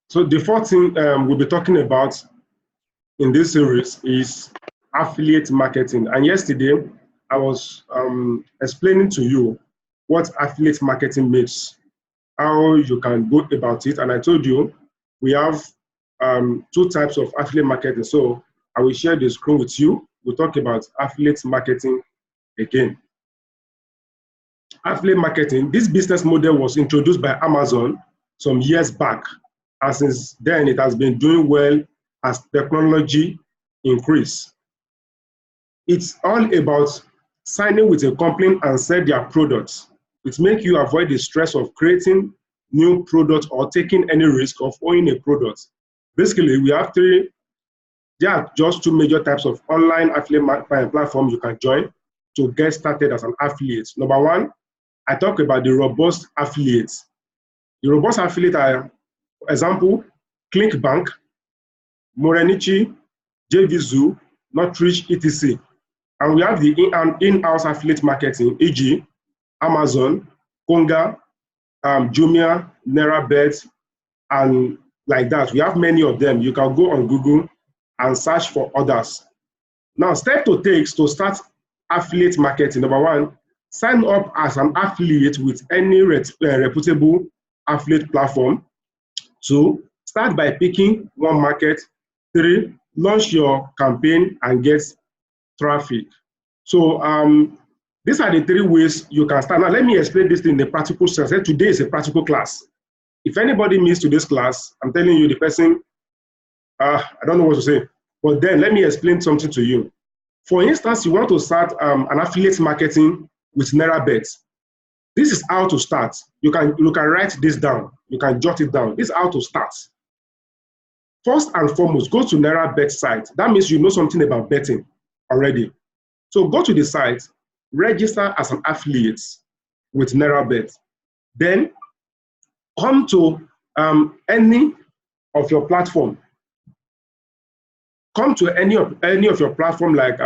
So the fourth thing we'll be talking about in this series is affiliate marketing. And yesterday, I was explaining to you what affiliate marketing means, how you can go about it. And I told you we have two types of affiliate marketing. So I will share the screen with you. We'll talk about affiliate marketing again. Affiliate marketing, this business model was introduced by Amazon some years back. And since then, it has been doing well as technology increase. It's all about signing with a company and sell their products. It makes you avoid the stress of creating new products or taking any risk of owning a product. Basically, we have three, there are just two major types of online affiliate platforms you can join to get started as an affiliate. Number one, I talk about the robust affiliates. The robust affiliate are, example, ClickBank, Morenichi, JVZoo, Northridge, etc. And we have the in-house affiliate marketing, e.g., Amazon, Konga, Jumia, NairaBet, and like that. We have many of them. You can go on Google and search for others. Now, step to take to start affiliate marketing. Number one, sign up as an affiliate with any reputable affiliate platform. Two, start by picking one market. Three, launch your campaign and get traffic. So these are the three ways you can start. Now, let me explain this in the practical sense. Today is a practical class. If anybody missed today's class, I'm telling you, the person, I don't know what to say. But then let me explain something to you. For instance, you want to start an affiliate marketing with NairaBet. This is how to start. You can write this down. You can jot it down. This is how to start. First and foremost, go to NairaBet site. That means you know something about betting already. So go to the site, register as an affiliate with NairaBet. Then come to any of your platform. Come to any of your platform, like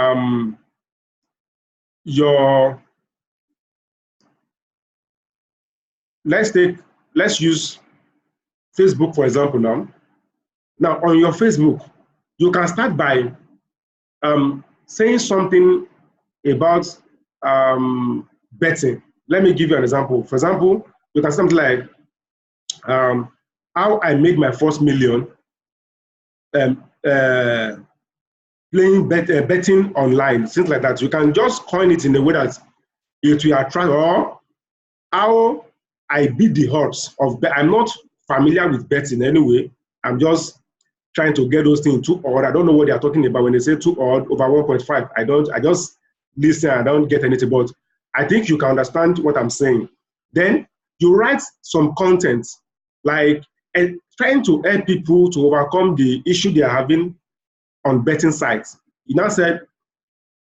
let's use Facebook, for example. Now on your Facebook, you can start by saying something about betting. Let me give you an example. For example, you can say something like how I made my first million playing betting online, things like that. You can just coin it in a way that it will attract, or how I beat the odds of bet. I'm not familiar with betting anyway. I'm just trying to get those things 2 odd. I don't know what they are talking about when they say 2 odd over 1.5. I just listen. I don't get anything, but I think you can understand what I'm saying. Then you write some content, like trying to help people to overcome the issue they are having on betting sites. You now said,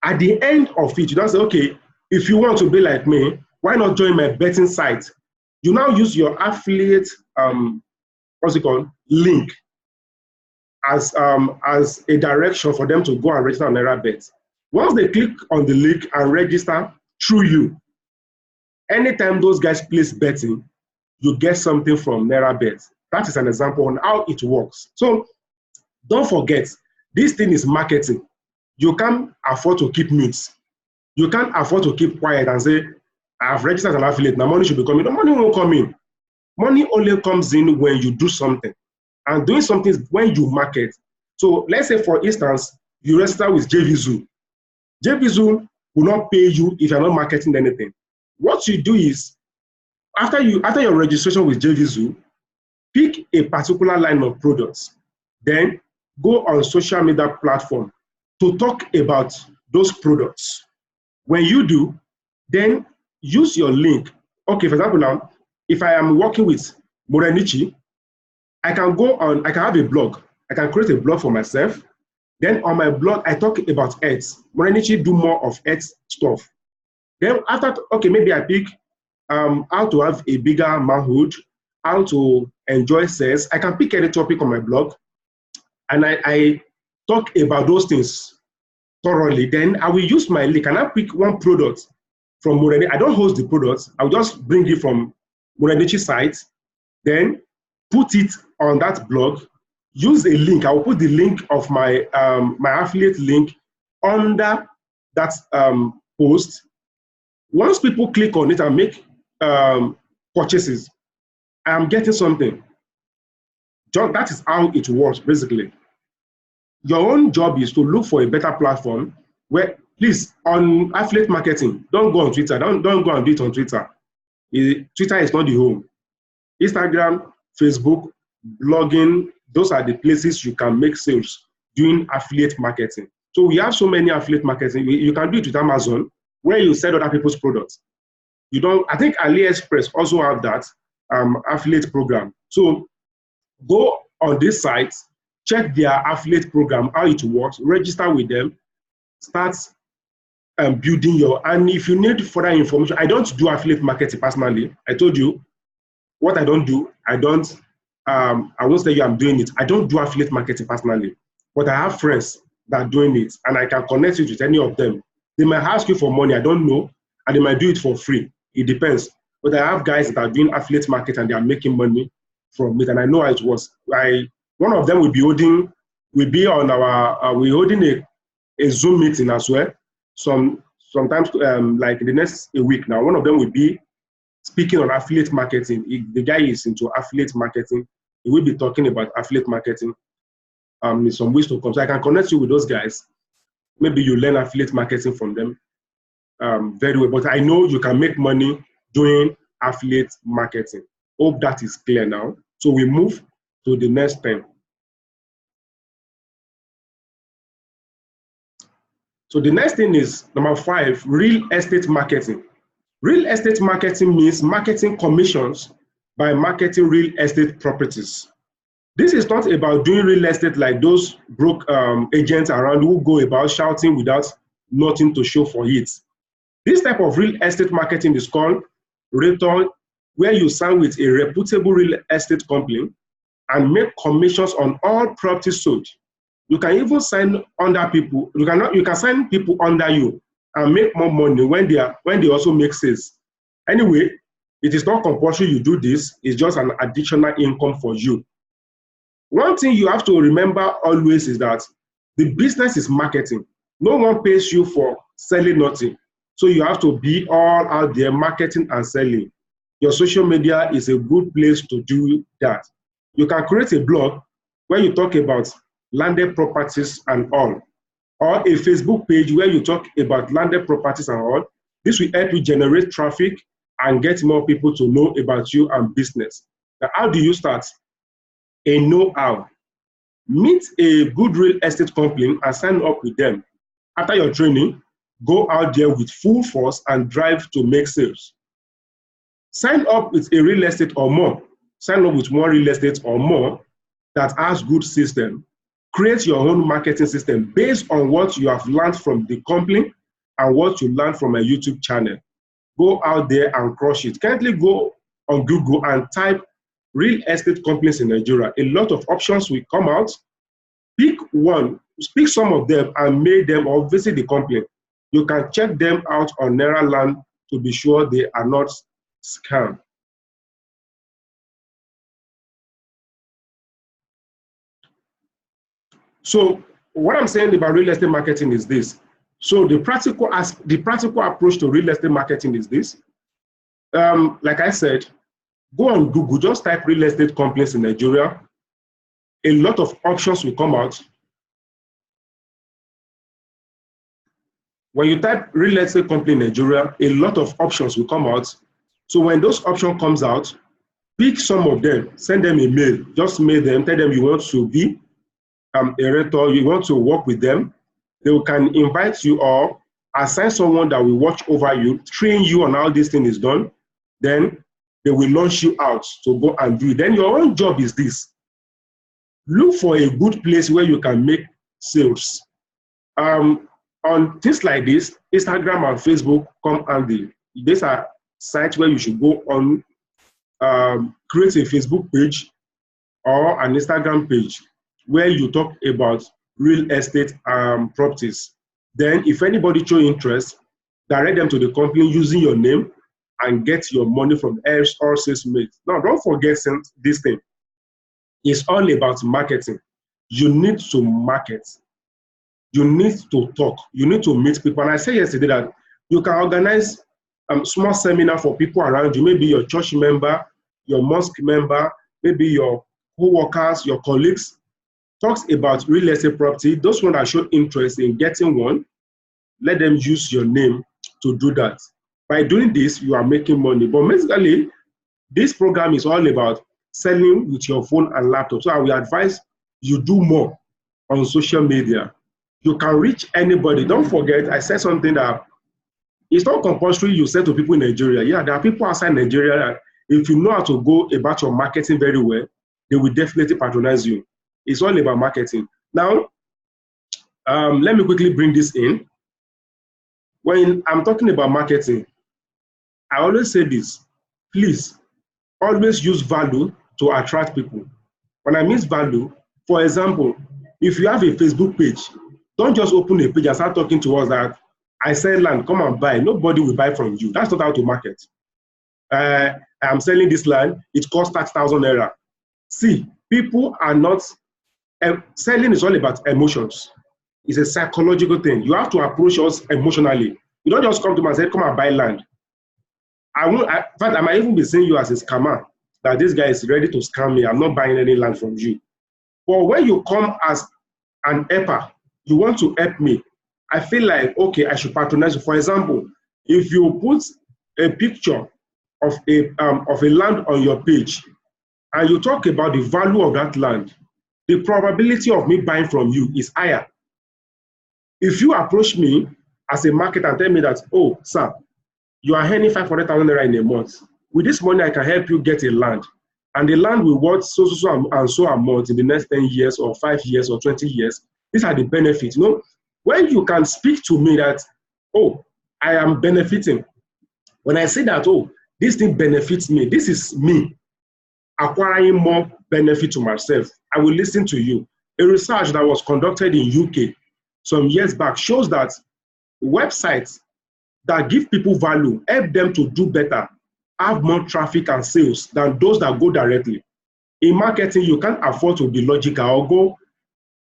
at the end of it, you now say, okay, if you want to be like me, why not join my betting site? You now use your affiliate, what's it called, link as a direction for them to go and register on NairaBet. Once they click on the link and register through you, anytime those guys place betting, you get something from NairaBet. That is an example on how it works. So don't forget, this thing is marketing. You can't afford to keep mute. You can't afford to keep quiet and say, I've registered as an affiliate, now money should be coming. No, money won't come in. Money only comes in when you do something. And doing something is when you market. So let's say, for instance, you register with JVZoo. JVZoo will not pay you if you're not marketing anything. What you do is, after your registration with JVZoo, pick a particular line of products. Then go on social media platform to talk about those products. When you do, then use your link. Okay, for example, now, if I am working with Morenichi, I can have a blog. I can create a blog for myself. Then on my blog, I talk about ads. Morenichi do more of ads stuff. Then after, okay, maybe I pick how to have a bigger manhood, how to enjoy sex. I can pick any topic on my blog, and I talk about those things thoroughly. Then I will use my link, and I pick one product from Morenichi. I don't host the product. I'll just bring it from Morenichi's site. Then put it on that blog, use a link. I will put the link of my my affiliate link under that post. Once people click on it and make purchases, I am getting something. That is how it works, basically. Your own job is to look for a better platform where, please, on affiliate marketing, don't go on Twitter. Don't go and do it on Twitter. Twitter is not the home. Instagram, Facebook, blogging, those are the places you can make sales doing affiliate marketing. So we have so many affiliate marketing. You can do it with Amazon, where you sell other people's products. You don't. I think AliExpress also have that affiliate program. So go on this site, check their affiliate program, how it works, register with them, start building your, and if you need further information, I don't do affiliate marketing personally. I told you what I don't do. I won't say you I'm doing it. I don't do affiliate marketing personally, but I have friends that are doing it, and I can connect you with any of them. They might ask you for money, I don't know, and they might do it for free. It depends. But I have guys that are doing affiliate marketing and they are making money from it, and I know how it was. One of them will be holding we're holding a Zoom meeting as well. Sometimes like in the next a week now, one of them will be speaking on affiliate marketing. The guy is into affiliate marketing. He will be talking about affiliate marketing in some ways to come. So I can connect you with those guys. Maybe you learn affiliate marketing from them very well. But I know you can make money doing affiliate marketing. Hope that is clear now. So we move to the next thing. So the next thing is number 5, real estate marketing. Real estate marketing means marketing commissions by marketing real estate properties. This is not about doing real estate like those broke agents around who go about shouting without nothing to show for it. This type of real estate marketing is called Realtor, where you sign with a reputable real estate company and make commissions on all properties sold. You can even sign under people. You can sign people under you and make more money when they also make sales. Anyway, it is not compulsory you do this. It's just an additional income for you. One thing you have to remember always is that the business is marketing. No one pays you for selling nothing. So you have to be all out there marketing and selling. Your social media is a good place to do that. You can create a blog where you talk about landed properties and all, or a Facebook page where you talk about landed properties and all. This will help you generate traffic and get more people to know about you and business. Now, how do you start? A know-how. Meet a good real estate company and sign up with them. After your training, go out there with full force and drive to make sales. Sign up with a real estate or more. Sign up with one real estate or more that has good system. Create your own marketing system based on what you have learned from the company and what you learned from a YouTube channel. Go out there and crush it. Currently, go on Google and type real estate companies in Nigeria. A lot of options will come out. Pick one, pick some of them and make them or visit the company. You can check them out on Nairaland to be sure they are not scam. So what I'm saying about real estate marketing is this. So the practical approach to real estate marketing is this. Like I said, go on Google, just type real estate companies in Nigeria. A lot of options will come out. When you type real estate company in Nigeria, a lot of options will come out. So when those options comes out, pick some of them, send them a mail, just mail them, tell them you want to be a realtor, you want to work with them. They can invite you or assign someone that will watch over you, train you on how this thing is done. Then they will launch you out to go and do it. Then your own job is this. Look for a good place where you can make sales. On things like this, Instagram and Facebook come handy. These are sites where you should go on, create a Facebook page or an Instagram page where you talk about real estate properties. Then if anybody show interest, direct them to the company using your name and get your money from all sales mates. Now, don't forget this thing. It's all about marketing. You need to market. You need to talk. You need to meet people. And I said yesterday that you can organize small seminar for people around you, maybe your church member, your mosque member, maybe your co-workers, your colleagues. Talks about real estate property. Those ones that show interest in getting one, let them use your name to do that. By doing this, you are making money. But basically, this program is all about selling with your phone and laptop. So I will advise you do more on social media. You can reach anybody. Don't forget, I said something that it's not compulsory you say to people in Nigeria. Yeah, there are people outside Nigeria that if you know how to go about your marketing very well, they will definitely patronize you. It's all about marketing. Now, let me quickly bring this in. When I'm talking about marketing, I always say this, please, always use value to attract people. When I mean value, for example, if you have a Facebook page, don't just open a page and start talking to us that I sell land, come and buy. Nobody will buy from you. That's not how to market. I'm selling this land, it costs 30,000 naira. See, people are not, selling is all about emotions. It's a psychological thing. You have to approach us emotionally. You don't just come to me and say, come and buy land. In fact, I might even be seeing you as a scammer, that this guy is ready to scam me. I'm not buying any land from you. But when you come as an helper, you want to help me, I feel like, okay, I should patronize you. For example, if you put a picture of a land on your page and you talk about the value of that land, the probability of me buying from you is higher. If you approach me as a marketer and tell me that, oh, sir, you are earning 500,000 naira in a month. With this money, I can help you get a land. And the land will worth so and so amount in the next 10 years or 5 years or 20 years. These are the benefits. You know, when you can speak to me that, oh, I am benefiting. When I say that, oh, this thing benefits me, this is me acquiring more benefit to myself, I will listen to you. A research that was conducted in UK some years back shows that websites that give people value, help them to do better, have more traffic and sales than those that go directly. In marketing, you can't afford to be logical or go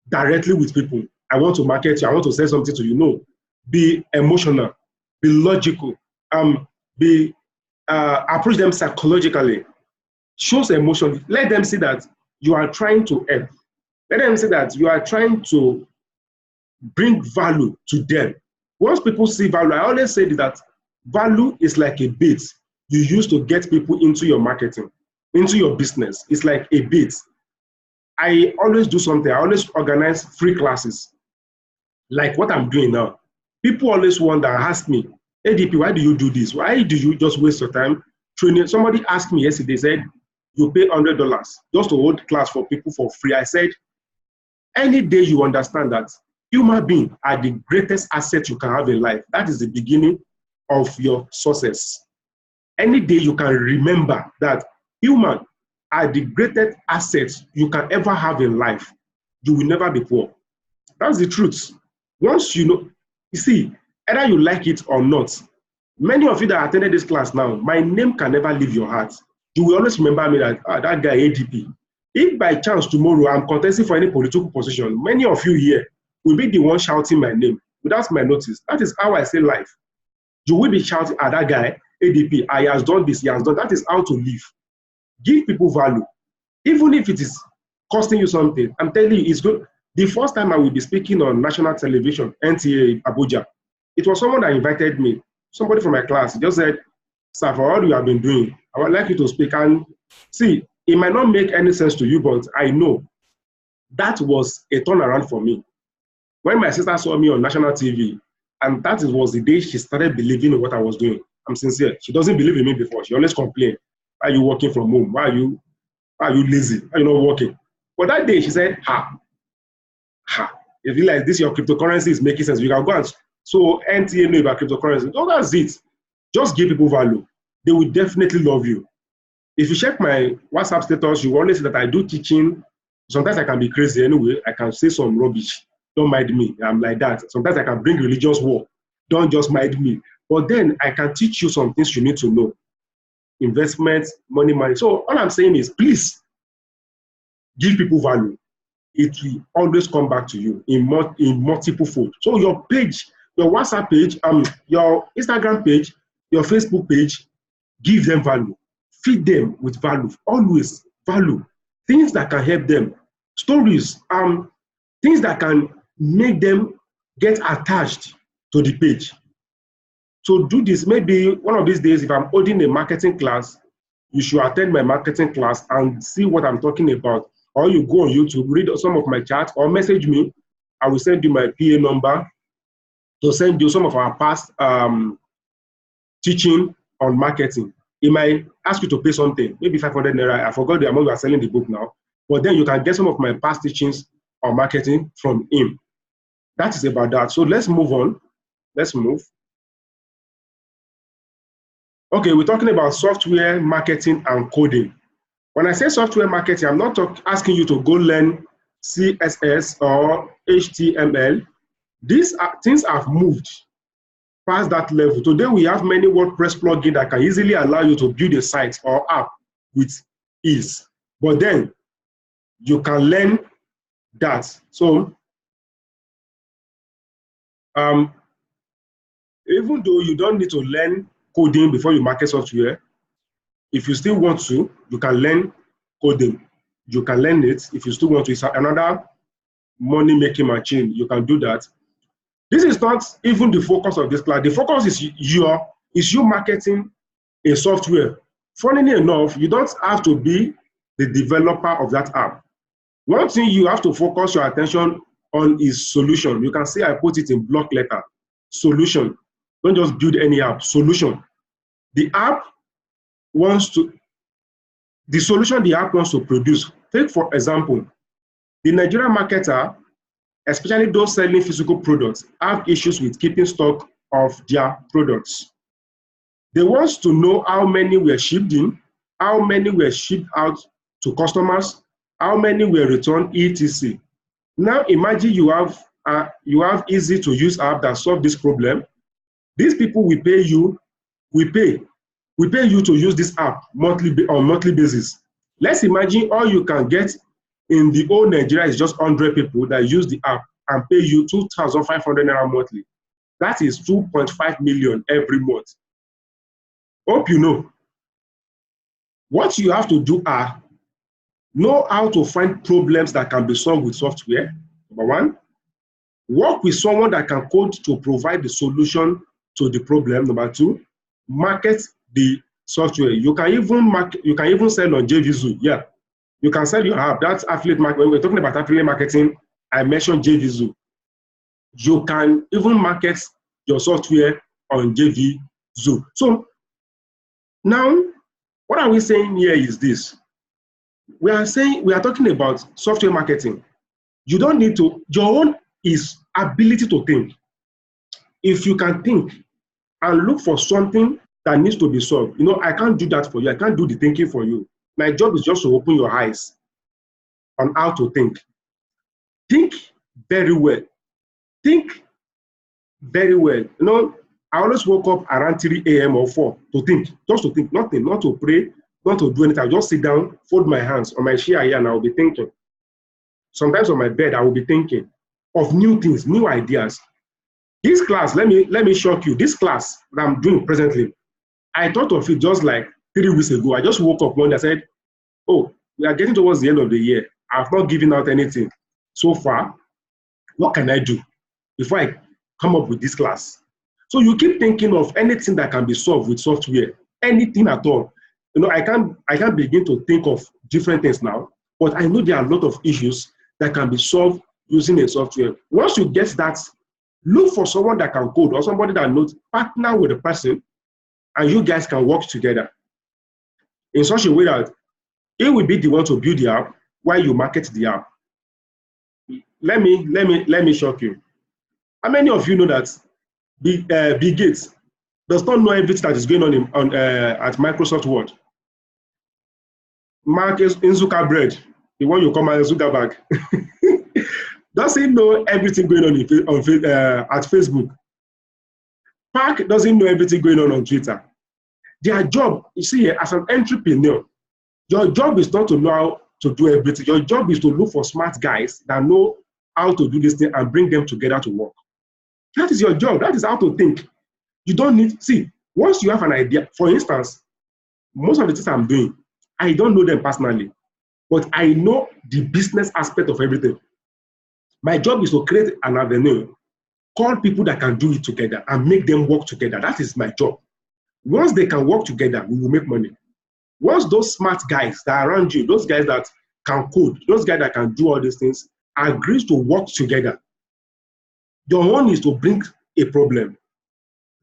directly with people. I want to market you, I want to say something to you. No, be emotional, be logical, approach them psychologically, shows emotion. Let them see that you are trying to help. Let them see that you are trying to bring value to them. Once people see value, I always say that value is like a bait you use to get people into your marketing, into your business. It's like a bait. I always do something. I always organize free classes, like what I'm doing now. People always wonder, ask me, ADP, why do you do this? Why do you just waste your time training? Somebody asked me yesterday, said, you pay $100 just to hold class for people for free. I said, any day you understand that human beings are the greatest asset you can have in life, that is the beginning of your success. Any day you can remember that humans are the greatest assets you can ever have in life, you will never be poor. That's the truth. Once you know, you see, either you like it or not, many of you that attended this class now, my name can never leave your heart. You will always remember me that, that guy ADP. If by chance tomorrow I'm contesting for any political position, many of you here will be the one shouting my name without my notice. That is how I say life. You will be shouting at that guy, ADP, he has done this, he has done. That is how to live. Give people value. Even if it is costing you something, I'm telling you, it's good. The first time I will be speaking on national television, NTA Abuja, it was someone that invited me, somebody from my class. He just said, sir, for all you have been doing, I would like you to speak. And see, it might not make any sense to you, but I know that was a turnaround for me. When my sister saw me on national TV, and that was the day she started believing in what I was doing. I'm sincere. She doesn't believe in me before. She always complained, why are you working from home? Why are you lazy? Why are you not working? But that day she said, if you like this, your cryptocurrency is making sense. You can go and so NTA know about cryptocurrency. Oh, that's it. Just give people value. They will definitely love you. If you check my WhatsApp status, you will always see that I do teaching. Sometimes I can be crazy anyway. I can say some rubbish. Don't mind me. I'm like that. Sometimes I can bring religious war. Don't just mind me. But then I can teach you some things you need to know. Investments, money. So all I'm saying is, please, give people value, it will always come back to you in multiple fold. So your page, your WhatsApp page, your Instagram page, your Facebook page, give them value. Feed them with value. Always value. Things that can help them. Stories, things that can make them get attached to the page. So do this. Maybe one of these days, if I'm holding a marketing class, you should attend my marketing class and see what I'm talking about. Or you go on YouTube, read some of my chats, or message me. I will send you my PA number to send you some of our past teaching on marketing. He might ask you to pay something, maybe 500 Naira. I forgot the amount we are selling the book now. But then you can get some of my past teachings on marketing from him. That is about that. So let's move on. Let's move. Okay, we're talking about software marketing and coding. When I say software marketing, I'm not asking you to go learn CSS or HTML. These things have moved past that level. Today, we have many WordPress plugins that can easily allow you to build a site or app with ease. But then, you can learn that. So, even though you don't need to learn coding before you market software, if you still want to, you can learn coding. You can learn it. If you still want to, it's another money-making machine. You can do that. This is not even the focus of this class. The focus is you marketing a software. Funnily enough, you don't have to be the developer of that app. One thing you have to focus your attention on is solution. You can see I put it in block letter. Solution. Don't just build any app. Solution. The solution the app wants to produce. Take, for example, the Nigerian marketer, especially those selling physical products, have issues with keeping stock of their products. They want to know how many were shipped in, how many were shipped out to customers, how many were returned, etc. Now imagine you have easy to use app that solve this problem. These people will pay you, we pay you to use this app on monthly basis. Let's imagine all you can get in the whole Nigeria is just 100 people that use the app and pay you 2,500 Naira monthly. That is 2.5 million every month. Hope you know. What you have to do are know how to find problems that can be solved with software, number one. Work with someone that can code to provide the solution to the problem, number two. Market the software. You can even sell on JVZoo. Yeah, you can sell your app. That's affiliate marketing. When we're talking about affiliate marketing, I mentioned JVZoo. You can even market your software on JVZoo. So now, what are we saying here is this. We are talking about software marketing. You don't need to, your own is ability to think. If you can think and look for something that needs to be solved, I can't do that for you. I can't do the thinking for you. My job is just to open your eyes on how to think. Think very well. Think very well. I always woke up around 3 a.m. or 4 to think, just to think, nothing, not to pray, not to do anything. I'll just sit down, fold my hands on my chair here, and I'll be thinking. Sometimes on my bed, I will be thinking of new things, new ideas. This class, let me shock you. This class that I'm doing presently, I thought of it just like 3 weeks ago. I just woke up one day and said, oh, we are getting towards the end of the year. I've not given out anything so far. What can I do before I come up with this class? So you keep thinking of anything that can be solved with software, anything at all. I can't begin to think of different things now, but I know there are a lot of issues that can be solved using a software. Once you get that, look for someone that can code or somebody that knows, partner with the person, and you guys can work together in such a way that it will be the one to build the app while you market the app. Let me shock you. How many of you know that Bill Gates does not know everything that is going on at Microsoft Word? Mark Zuckerberg, the one you call Mark Zuckerberg, doesn't know everything going on at Facebook. Park doesn't know everything going on Twitter. Their job, you see, as an entrepreneur, your job is not to know to do everything. Your job is to look for smart guys that know how to do this thing and bring them together to work. That is your job. That is how to think. You don't need, see, once you have an idea, for instance, most of the things I'm doing, I don't know them personally, but I know the business aspect of everything. My job is to create an avenue, call people that can do it together and make them work together. That is my job. Once they can work together, we will make money. Once those smart guys that are around you, those guys that can code, those guys that can do all these things, agree to work together, your own is to bring a problem.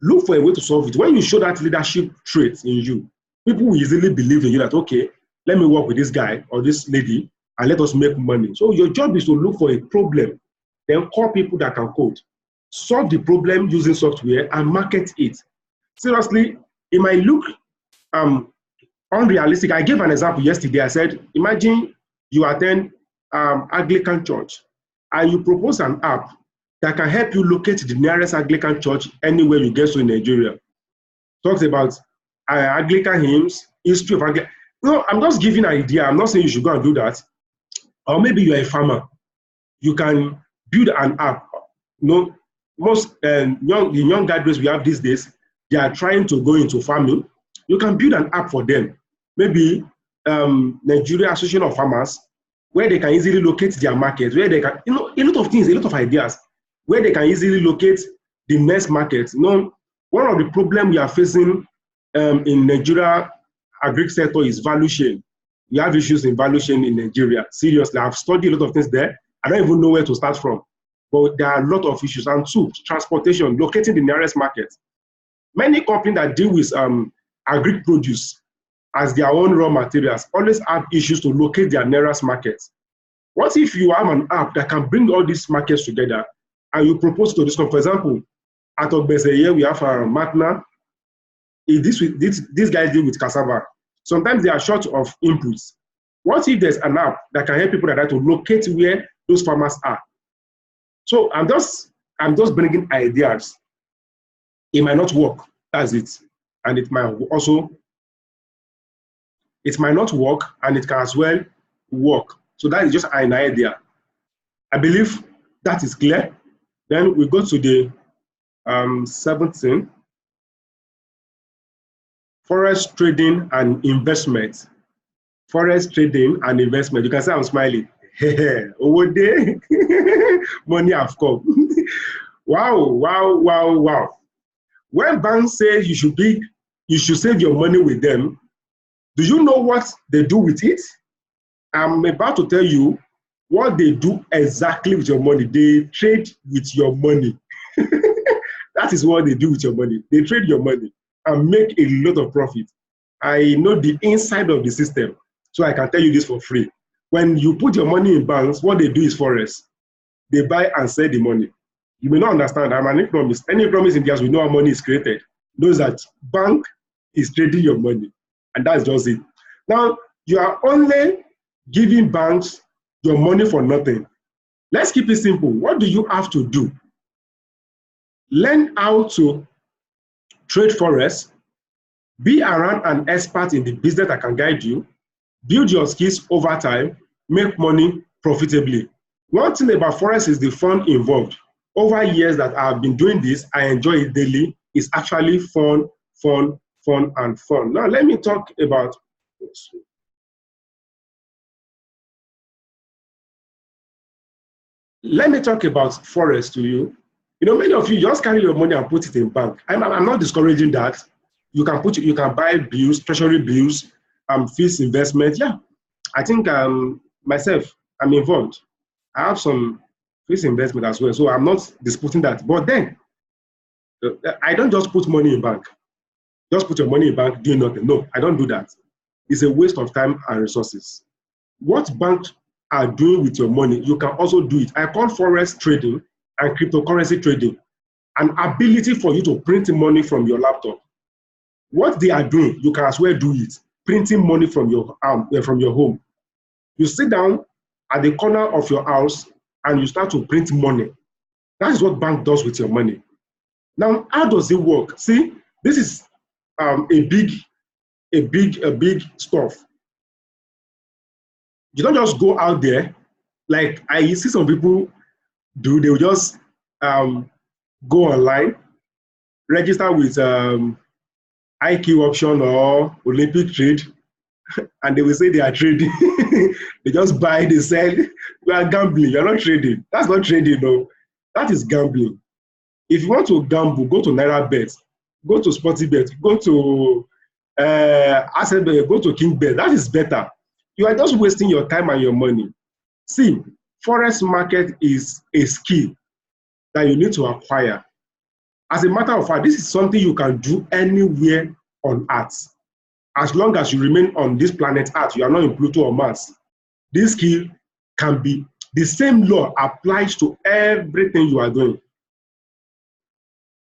Look for a way to solve it. When you show that leadership trait in you, people will easily believe in you that, okay, let me work with this guy or this lady and let us make money. So your job is to look for a problem, then call people that can code, solve the problem using software and market it. Seriously, it might look unrealistic. I gave an example yesterday. I said, imagine you attend Anglican church and you propose an app that can help you locate the nearest Anglican church anywhere you get to in Nigeria. Talks about Anglican hymns, history of Anglican. No, I'm just giving an idea. I'm not saying you should go and do that. Or maybe you're a farmer. You can build an app. No, most the young graduates we have these days, they are trying to go into farming. You can build an app for them. Maybe Nigeria Association of Farmers, where they can easily locate their market, where they can, a lot of things, a lot of ideas, where they can easily locate the next market. One of the problems we are facing in Nigeria agri sector is value chain. We have issues in value chain in Nigeria. Seriously, I've studied a lot of things there. I don't even know where to start from. But there are a lot of issues. And two, transportation, locating the nearest market. Many companies that deal with agri produce as their own raw materials always have issues to locate their nearest markets. What if you have an app that can bring all these markets together and you propose to this company? For example, at Ogbese here, we have Matna. These guys deal with cassava. Sometimes they are short of inputs. What if there's an app that can help people like that to locate where those farmers are? So I'm just bringing ideas. It might not work, that's it. And it might not work, and it can as well work. So that is just an idea. I believe that is clear. Then we go to the 17th. Forex trading and investment. Forex trading and investment. You can say I'm smiling. Over there, money have come. Wow, wow, wow, wow. When banks say you should save your money with them, do you know what they do with it? I'm about to tell you what they do exactly with your money. They trade with your money. That is what they do with your money. They trade your money and make a lot of profit. I know the inside of the system, so I can tell you this for free. When you put your money in banks, what they do is forex. They buy and sell the money. You may not understand. I'm an economist. Any economist in India, we know how money is created. Knows that bank is trading your money, and that's just it. Now, you are only giving banks your money for nothing. Let's keep it simple. What do you have to do? Learn how to trade forex, be around an expert in the business that can guide you, build your skills over time, make money profitably. One thing about forex is the fun involved. Over years that I've been doing this, I enjoy it daily. It's actually fun, fun, fun, and fun. Now, let me talk about forex to you. Many of you just carry your money and put it in bank. I'm not discouraging that. You can buy bills, treasury bills, fixed investment. Yeah, I think myself, I'm involved. I have some fixed investment as well, so I'm not disputing that. But then, I don't just put money in bank. Just put your money in bank, doing nothing. No, I don't do that. It's a waste of time and resources. What banks are doing with your money, you can also do it. I call forex trading and cryptocurrency trading an ability for you to print money from your laptop. What they are doing, you can as well do it. Printing money from your home. You sit down at the corner of your house and you start to print money. That is what bank does with your money. Now, how does it work? See, this is a big stuff. You don't just go out there like I see some people do. They will just go online, register with IQ option or Olympic trade, and they will say they are trading. They just buy, they sell. You are gambling. You are not trading. That's not trading, no. That is gambling. If you want to gamble, go to NairaBet, go to SportyBet, go to AssetBet, go to KingBet. That is better. You are just wasting your time and your money. See, forex market is a skill that you need to acquire. As a matter of fact, this is something you can do anywhere on Earth. As long as you remain on this planet Earth, you are not in Pluto or Mars. This skill can be, the same law applies to everything you are doing.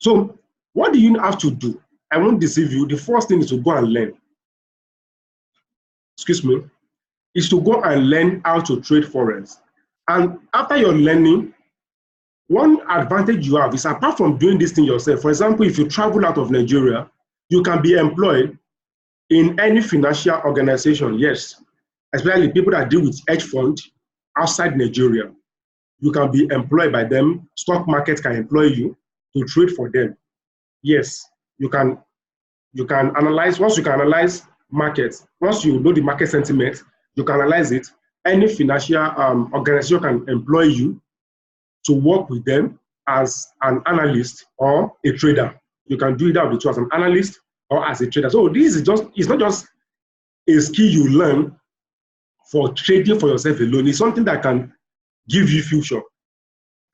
So what do you have to do? I won't deceive you. The first thing is to go and learn. Excuse me. Is to go and learn how to trade forex. And after your learning, one advantage you have is apart from doing this thing yourself, for example, if you travel out of Nigeria, you can be employed in any financial organization, yes, especially people that deal with hedge fund outside Nigeria. You can be employed by them. Stock market can employ you to trade for them. Yes, you can analyze, once you can analyze markets, once you know the market sentiment, you can analyze it. Any financial organization can employ you to work with them as an analyst or a trader. You can do either of the two, as an analyst or as a trader. So this is just, it's not just a skill you learn for trading for yourself alone. It's something that can give you future.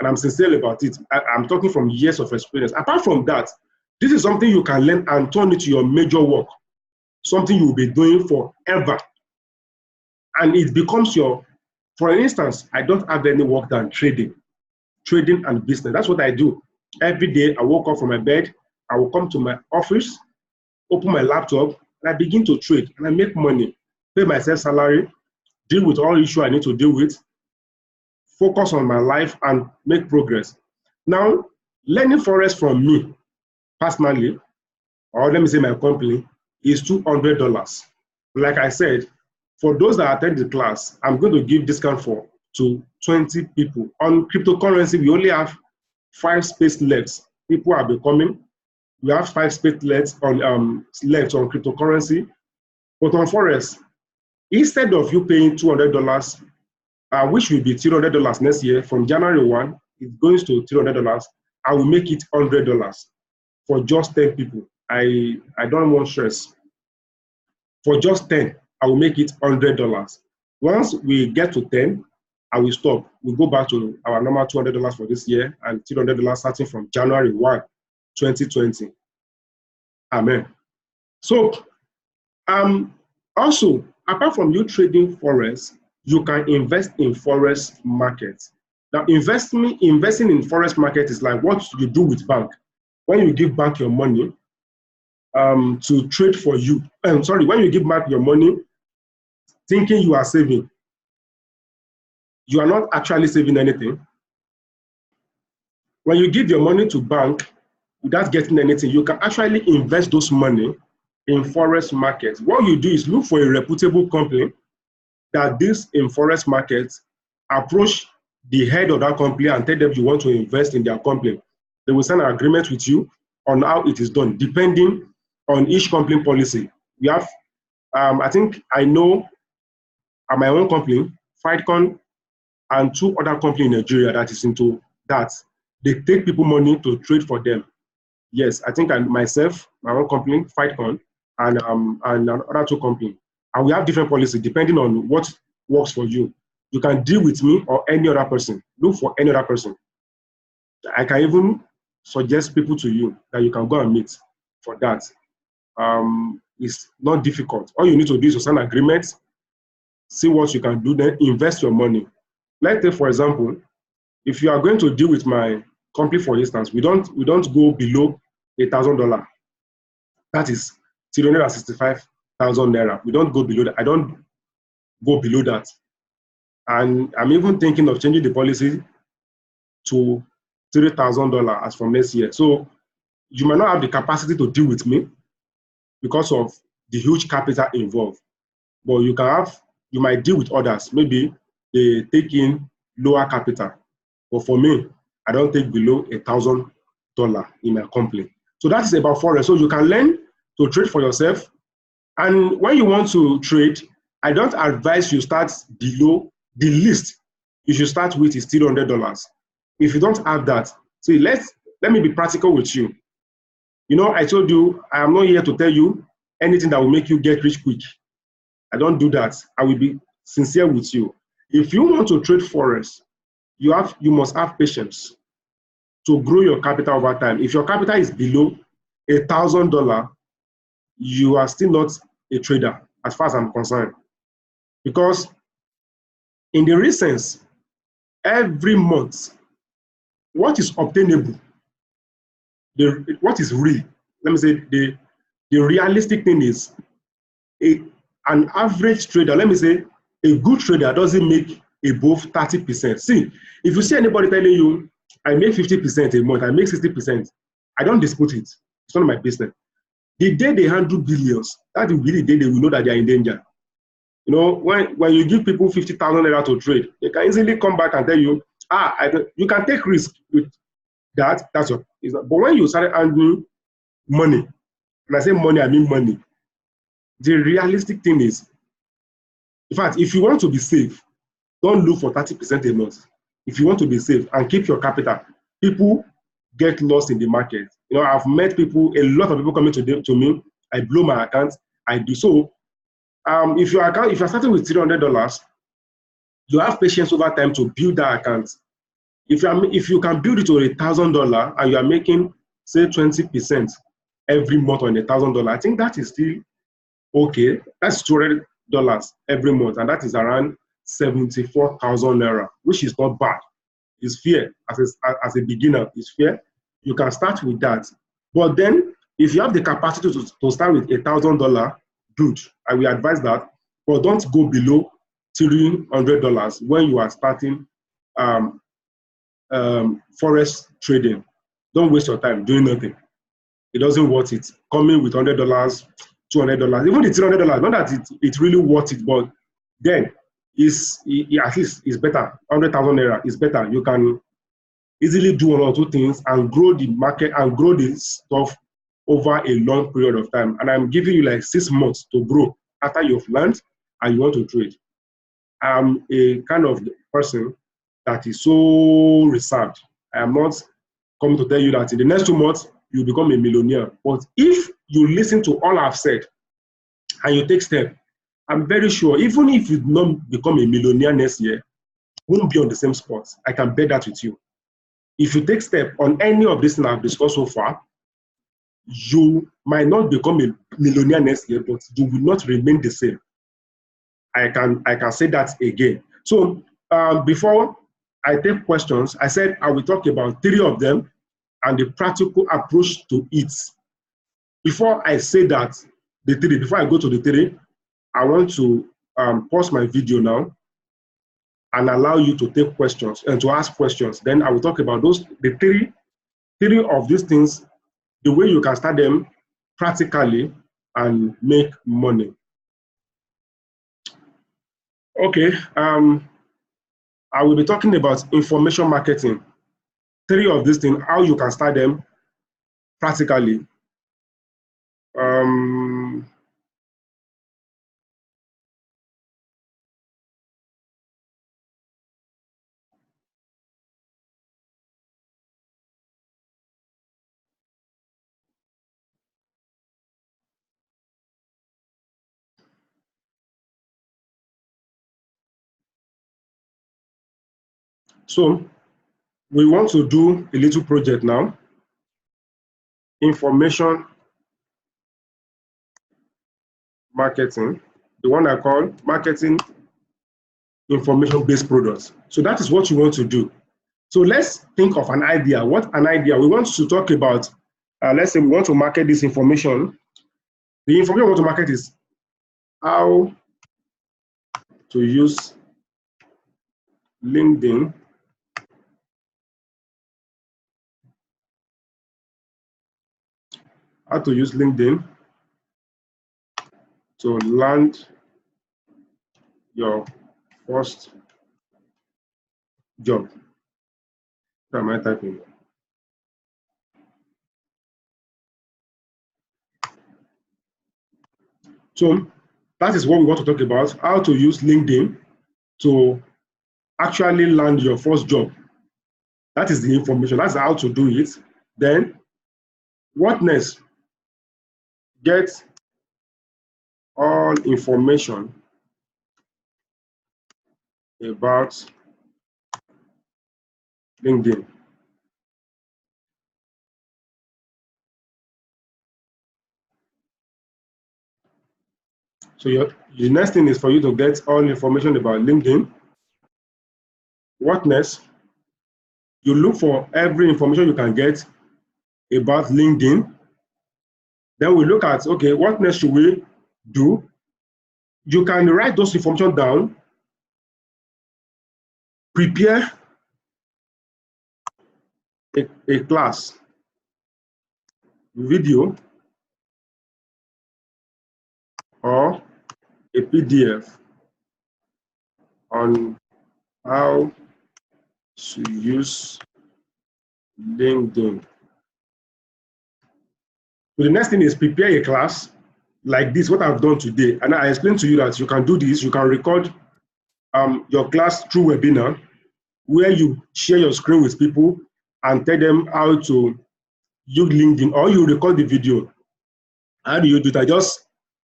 And I'm sincere about it. I'm talking from years of experience. Apart from that, this is something you can learn and turn into your major work, something you will be doing forever. And it becomes your, for instance, I don't have any work than trading and business. That's what I do. Every day I wake up from my bed, I will come to my office, open my laptop, and I begin to trade, and I make money, pay myself salary, deal with all issues I need to deal with, focus on my life, and make progress. Now, learning forex from me personally, or let me say my company, is $200. Like I said, for those that attend the class, I'm going to give discount to 20 people. On cryptocurrency, we only have 5 space left. People have been coming. We have 5 space left on cryptocurrency. But on forex, instead of you paying $200, which will be $300 next year, from January 1, it goes to $300. I will make it $100 for just 10 people. I don't want stress. For just 10, I will make it $100. Once we get to 10, I will stop. We'll go back to our normal $200 for this year and $300 starting from January 1, 2020. Amen. So, also, apart from you trading forex, you can invest in forex markets. Now, investing in forex market is like what you do with bank. When you give bank your money to trade for you, when you give back your money thinking you are saving, you are not actually saving anything. When you give your money to bank without getting anything, you can actually invest those money in forex markets. What you do is look for a reputable company that deals in forex markets, approach the head of that company and tell them you want to invest in their company. They will sign an agreement with you on how it is done, depending on each company policy. We have, I think I know at my own company, Fightcon, and 2 other companies in Nigeria that is into that. They take people money to trade for them. Yes, I think myself, my own company, Fightcon, and other 2 companies. And we have different policies depending on what works for you. You can deal with me or any other person. Look for any other person. I can even suggest people to you that you can go and meet for that. It's not difficult. All you need to do is to sign agreements, see what you can do, then invest your money. Let's say, for example, if you are going to deal with my company, for instance, we don't go below $1,000. That is 365,000 naira. We don't go below that. I don't go below that. And I'm even thinking of changing the policy to $3,000 as from next year. So you might not have the capacity to deal with me because of the huge capital involved. But you you might deal with others. Maybe they take in lower capital. But for me, I don't take below $1,000 in my company. So that is about forex. So you can learn to trade for yourself. And when you want to trade, I don't advise you start below the least. You should start with is still $100. If you don't have that, see, let me be practical with you. You know, I told you I am not here to tell you anything that will make you get rich quick. I don't do that. I will be sincere with you. If you want to trade forex, you must have patience to grow your capital over time. If your capital is below $1,000, you are still not a trader, as far as I'm concerned. Because in the recent, every month, what is obtainable, what is real, let me say, the realistic thing is an average trader, let me say, a good trader doesn't make above 30%. See, if you see anybody telling you, I make 50% a month, I make 60%, I don't dispute it. It's none of my business. The day they handle billions, that will be the day they will know that they are in danger. You know, when you give people 50,000 naira to trade, they can easily come back and tell you, you can take risk with that. That's what. But when you start handling money, when I say money, I mean money. The realistic thing is, in fact, if you want to be safe, don't look for 30% a month. If you want to be safe and keep your capital, people get lost in the market. You know, I've met people, a lot of people coming to me. I blow my account. I do so. If you're starting with $300, you have patience over time to build that account. If you can build it to $1,000 and you are making say 20% every month on $1,000, I think that is still okay. That's $200 every month, and that is around 74,000 naira, which is not bad. It's fair as a beginner. It's fair. You can start with that. But then, if you have the capacity to start with $1,000, good. I will advise that. But don't go below $300 when you are starting forex trading. Don't waste your time doing nothing. It doesn't worth it. Coming with $100, $200, even the $300, not that it's really worth it, but then at least it's better. 100,000 naira is better. You can easily do one or two things and grow the market and grow this stuff over a long period of time. And I'm giving you like 6 months to grow after you've learned and you want to trade. I'm a kind of person that is so reserved. I am not coming to tell you that in the next 2 months, you become a millionaire. But if you listen to all I've said and you take steps, I'm very sure, even if you do not become a millionaire next year, you won't be on the same spot. I can bet that with you. If you take steps on any of these things I've discussed so far, you might not become a millionaire next year, but you will not remain the same. I can say that again. So before I take questions, I said I will talk about 3 of them and the practical approach to it. Before I say that, before I go to the 3, I want to pause my video now and allow you to take questions and to ask questions. Then I will talk about the three of these things, the way you can start them practically and make money. Okay, I will be talking about information marketing. 3 of these things, how you can start them practically. So we want to do a little project now. Information marketing, the one I call marketing information-based products. So that is what you want to do. So let's think of an idea. What an idea? We want to talk about, let's say we want to market this information. The information we want to market is how to use LinkedIn to land your first job. What am I typing? So that is what we want to talk about, how to use LinkedIn to actually land your first job. That is the information. That's how to do it. Then what next? Get all information about LinkedIn. So the next thing is for you to get all information about LinkedIn. What next? You look for every information you can get about LinkedIn. Then we look at, okay, what next should we do? You can write those information down, prepare a class video or a PDF on how to use LinkedIn. So the next thing is prepare a class like this, what I've done today. And I explained to you that you can do this, you can record your class through webinar, where you share your screen with people and tell them how to use LinkedIn, or you record the video. How do you do it? I just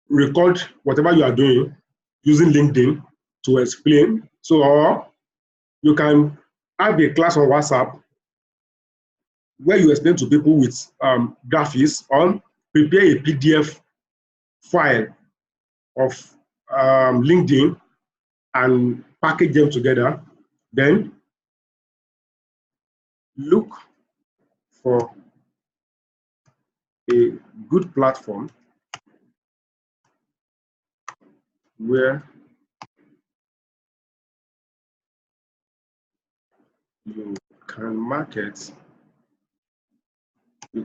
record whatever you are doing using LinkedIn to explain. So, or you can have a class on WhatsApp where you explain to people with graphics, or prepare a PDF file of LinkedIn and package them together. Then look for a good platform where you can market the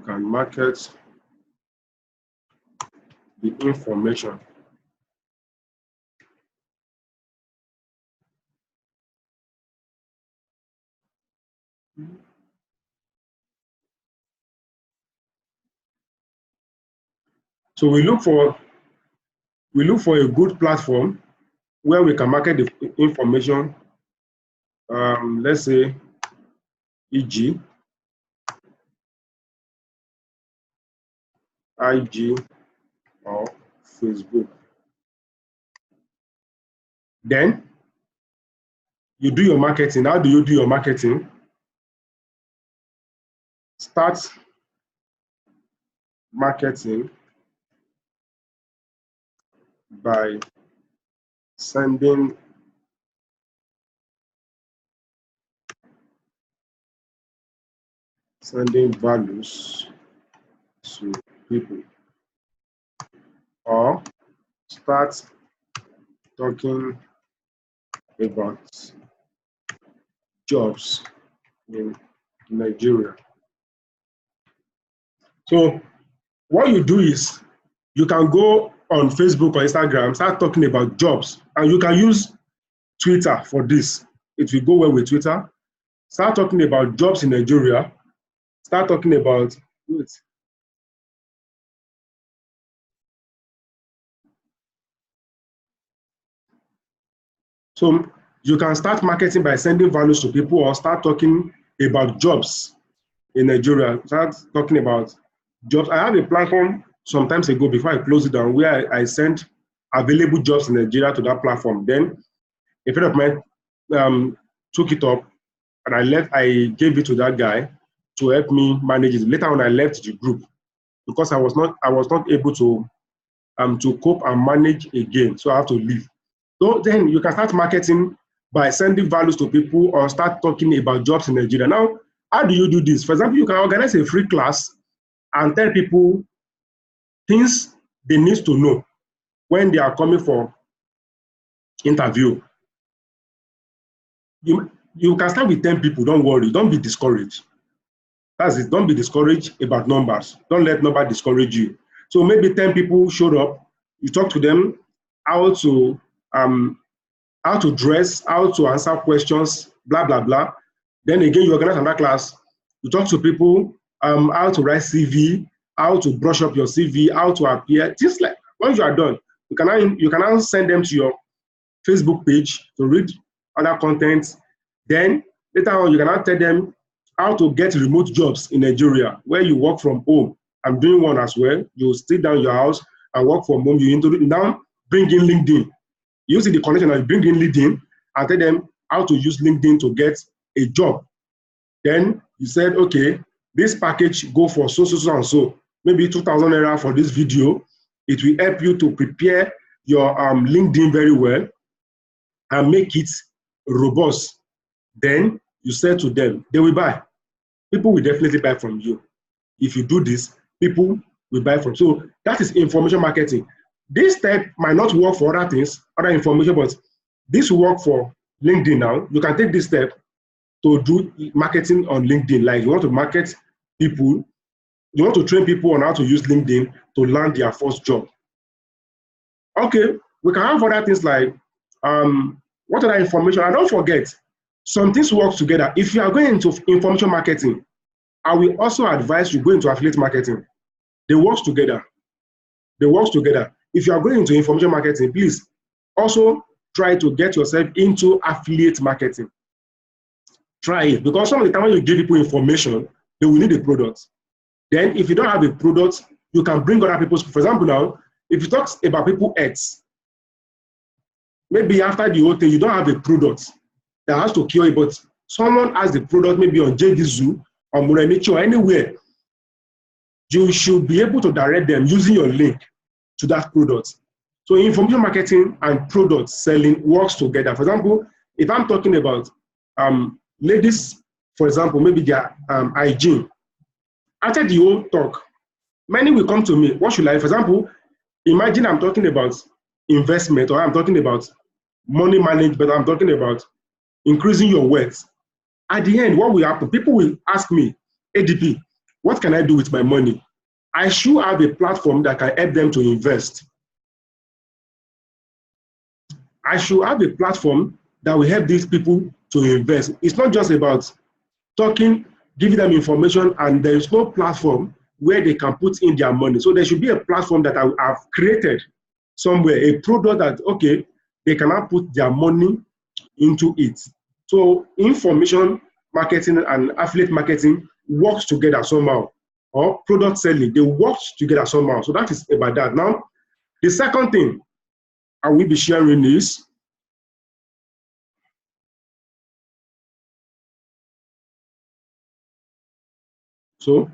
information. So we look for a good platform where we can market the information. Let's say, e.g., IG or Facebook. Then you do your marketing. How do you do your marketing? Start marketing by sending values to people, or start talking about jobs in Nigeria. So what you do is you can go on Facebook or Instagram, start talking about jobs, and you can use Twitter for this. It will go well with Twitter. Start talking about jobs in Nigeria. Start talking about, so you can start marketing by sending values to people, or start talking about jobs in Nigeria. Start talking about jobs. I have a platform some times ago before I closed it down, where I sent available jobs in Nigeria to that platform. Then a friend of mine took it up, and I gave it to that guy to help me manage it. Later on, I left the group because I was not able to cope and manage again, so I have to leave. So then you can start marketing by sending values to people, or start talking about jobs in Nigeria. Now, how do you do this? For example, you can organize a free class and tell people things they need to know when they are coming for interview. You can start with 10 people, don't worry, don't be discouraged. That's it, don't be discouraged about numbers. Don't let number discourage you. So maybe 10 people showed up, you talk to them how to how to dress, how to answer questions, blah, blah, blah. Then again, you organize another class. You talk to people, how to write CV, how to brush up your CV, how to appear. Just like once you are done, you can now send them to your Facebook page to read other content. Then later on, you can now tell them how to get remote jobs in Nigeria where you work from home. I'm doing one as well. You stay down your house and work from home. You now bring in LinkedIn. You see the connection and you bring in LinkedIn and tell them how to use LinkedIn to get a job. Then you said, okay, this package go for so, so, so, and so. Maybe 2,000 naira for this video. It will help you to prepare your LinkedIn very well and make it robust. Then you said to them, they will buy. People will definitely buy from you. If you do this, people will buy from. So that is information marketing. This step might not work for other things, other information, but this will work for LinkedIn now. You can take this step to do marketing on LinkedIn. Like you want to market people, you want to train people on how to use LinkedIn to land their first job. Okay, we can have other things like what other information? And don't forget, some things work together. If you are going into information marketing, I will also advise you go into affiliate marketing. They work together. They work together. If you are going into information marketing, please also try to get yourself into affiliate marketing. Try it, because some of the time when you give people information, they will need a product. Then if you don't have a product, you can bring other people's. For example, now, if you talk about people X, maybe after the whole thing, you don't have a product that has to cure it, but someone has the product maybe on JDZoo or Murenichi or anywhere, you should be able to direct them using your link to that product. So information marketing and product selling works together. For example, if I'm talking about ladies, for example, maybe their hygiene, after the whole talk, many will come to me, what should I, for example, imagine I'm talking about investment, or I'm talking about money management, I'm talking about increasing your wealth. At the end, what will happen? People will ask me, ADP, what can I do with my money? I should have a platform that can help them to invest. I should have a platform that will help these people to invest. It's not just about talking, giving them information, and there is no platform where they can put in their money. So there should be a platform that I have created somewhere, a product that, okay, they cannot put their money into it. So information marketing and affiliate marketing works together somehow, or product selling, they work together somehow. So that is about that. Now, the second thing I will be sharing is so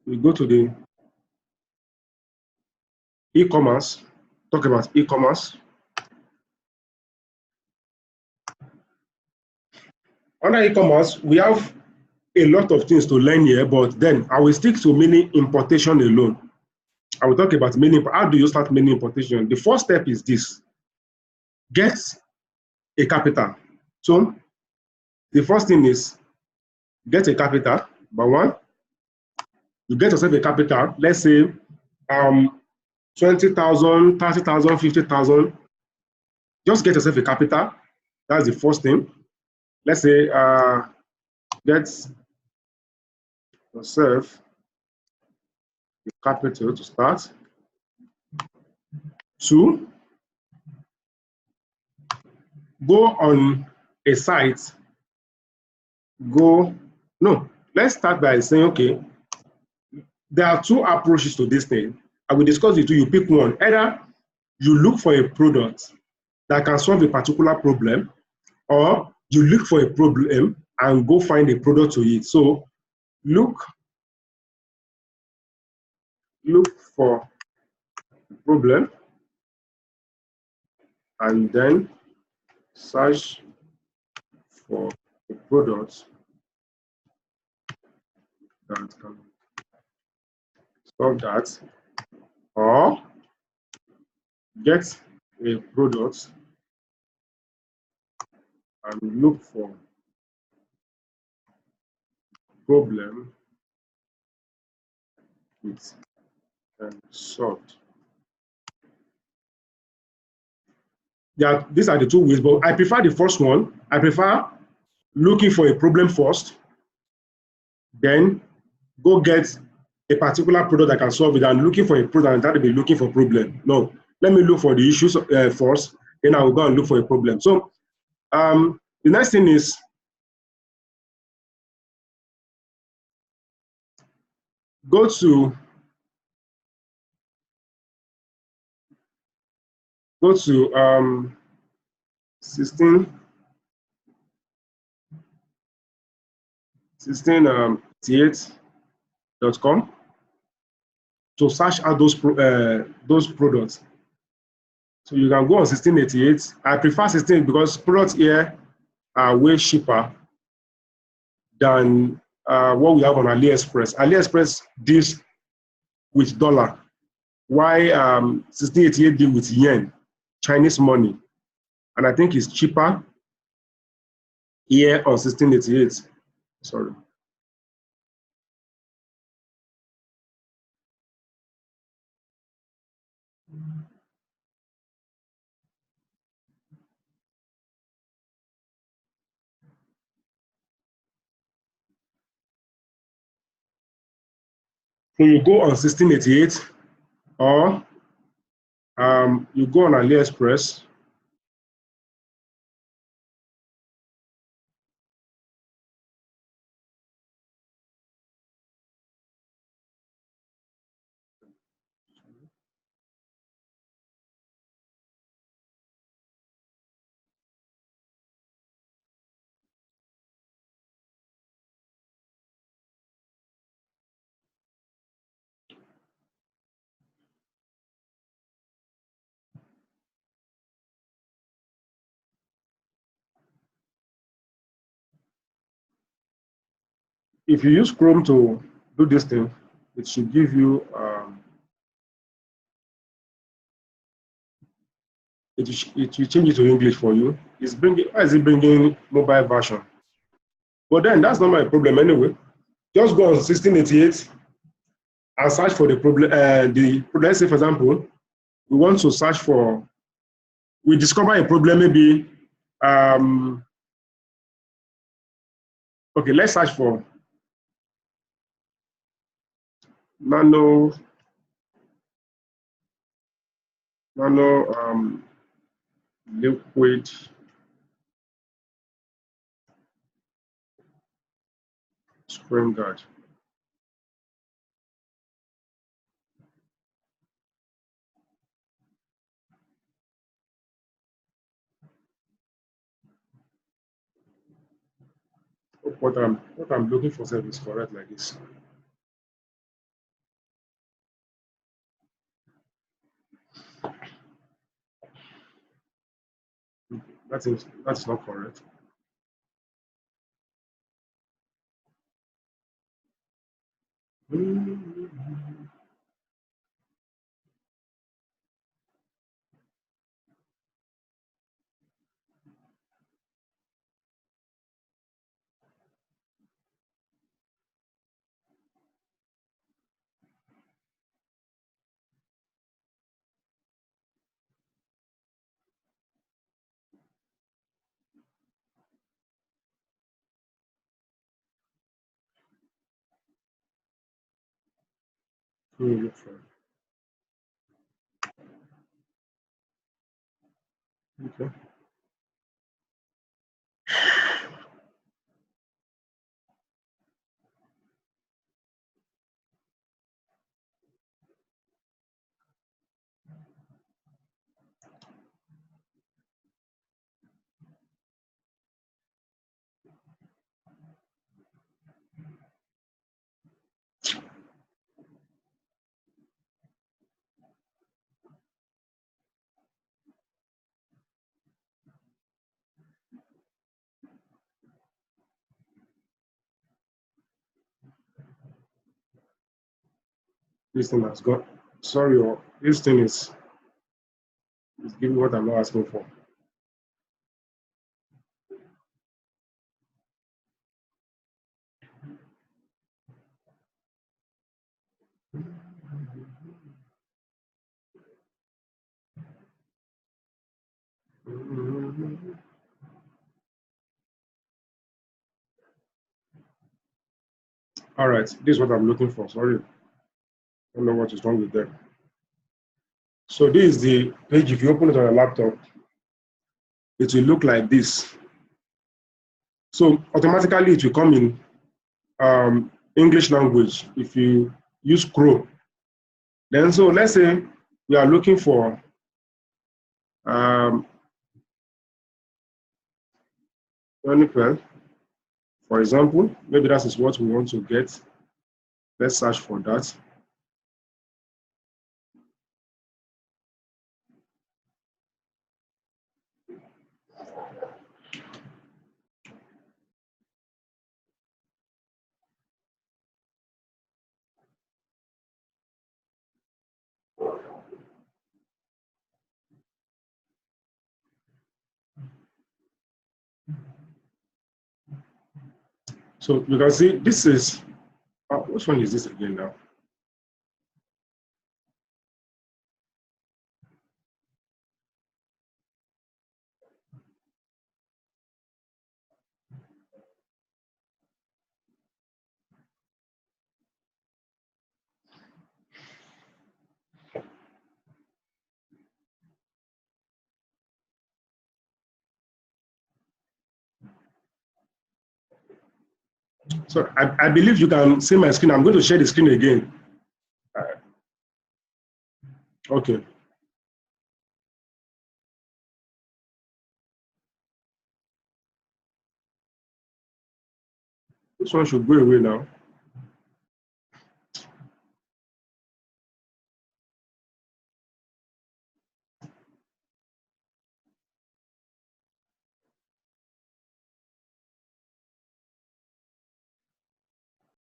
we go to the e-commerce, talk about e-commerce. Under e-commerce, we have a lot of things to learn here, but then I will stick to mini importation alone. I will talk about mini. How do you start mini importation? The first step is this: get a capital. So the first thing is get a capital. Number one, you get yourself a capital. Let's say 20,000, 30,000, 50,000. Just get yourself a capital. That's the first thing. Let's say get yourself a capital to start. Two, go on a site. Let's start by saying, okay, there are two approaches to this thing. I will discuss the two, you pick one. Either you look for a product that can solve a particular problem, or you look for a problem and go find a product to it. So look for a problem and then search for a product that can solve that, or get a product and look for problem it can solve. Yeah, these are the two ways, but I prefer the first one. I prefer looking for a problem first, then go get a particular product that can solve it, and looking for a product that will be looking for problem. No, let me look for the issues first, then I will go and look for a problem. So the next thing is go to 16 1688.com to search out those products. So you can go on 1688. I prefer 16 because products here are way cheaper than what we have on AliExpress. AliExpress deals with dollar, while 1688 deal with yen, Chinese money. And I think it's cheaper here on 1688. Sorry. So you go on 1688 or you go on AliExpress. If you use Chrome to do this thing, it should give you it will change it to English for you. It's bringing, why is it bringing mobile version? But then that's not my problem anyway. Just go on 1688 and search for the problem. Let's say, for example, we want to search for, we discover a problem, maybe, okay, let's search for nano, liquid screen guard. What I'm looking for is correct like this. That's not correct. Look for it. Okay. This thing has got, sorry, this thing is giving what I'm not asking for. All right, this is what I'm looking for. Sorry, I don't know what is wrong with them. So this is the page. If you open it on a laptop, it will look like this. So automatically it will come in English language if you use Chrome. Then so let's say we are looking for Unipel, for example. Maybe that is what we want to get. Let's search for that. So you can see this is, which one is this again now? So I believe you can see my screen. I'm going to share the screen again. Okay. This one should go away now.